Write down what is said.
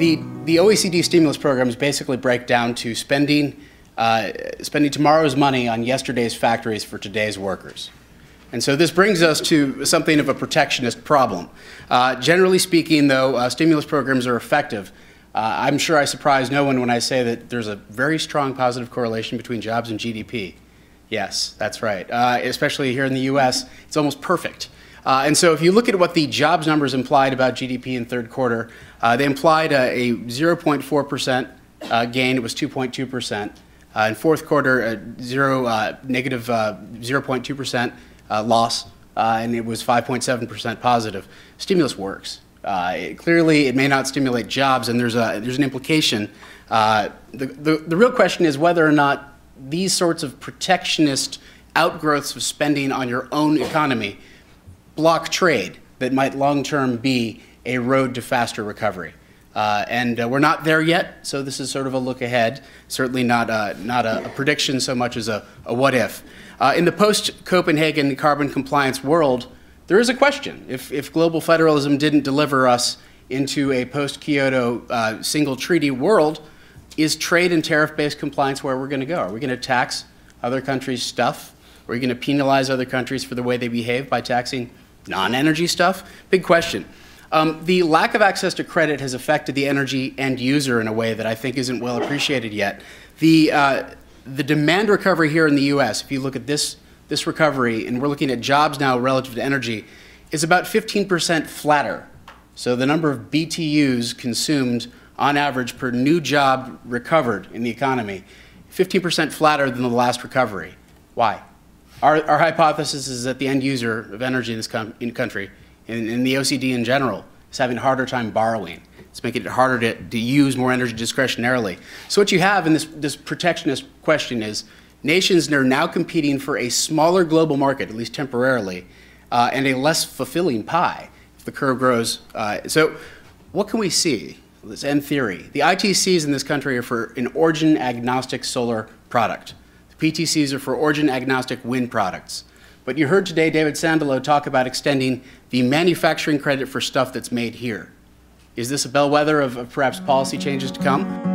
The OECD stimulus programs basically break down to spending tomorrow's money on yesterday's factories for today's workers. And so this brings us to something of a protectionist problem. Generally speaking, though, stimulus programs are effective. I'm sure I surprise no one when I say that there's a very strong positive correlation between jobs and GDP. Yes, that's right. Especially here in the U.S., it's almost perfect. And so if you look at what the jobs numbers implied about GDP in third quarter, they implied a 0.4% gain. It was 2.2%. In fourth quarter, negative 0.2% loss, and it was 5.7% positive. Stimulus works. Clearly, it may not stimulate jobs, and there's an implication. The real question is whether or not these sorts of protectionist outgrowths of spending on your own economy block trade that might long-term be a road to faster recovery. And we're not there yet, so this is sort of a look ahead, certainly not a prediction so much as a what if. In the post-Copenhagen carbon compliance world, there is a question. If global federalism didn't deliver us into a post-Kyoto single treaty world, is trade and tariff-based compliance where we're going to go? Are we going to tax other countries' stuff? Are we going to penalize other countries for the way they behave by taxing non-energy stuff? Big question. The lack of access to credit has affected the energy end user in a way that I think isn't well appreciated yet. The demand recovery here in the U.S., if you look at this recovery, and we're looking at jobs now relative to energy, is about 15% flatter. So the number of BTUs consumed on average per new job recovered in the economy, 15% flatter than the last recovery. Why? Our hypothesis is that the end user of energy in this country, in the OECD in general, is having a harder time borrowing. It's making it harder to use more energy discretionarily. So what you have in this protectionist question is nations that are now competing for a smaller global market, at least temporarily, and a less fulfilling pie if the curve grows. So what can we see? Let's end theory. The ITCs in this country are for an origin-agnostic solar product. The PTCs are for origin-agnostic wind products. But you heard today David Sandalo talk about extending the manufacturing credit for stuff that's made here. Is this a bellwether of perhaps policy changes to come?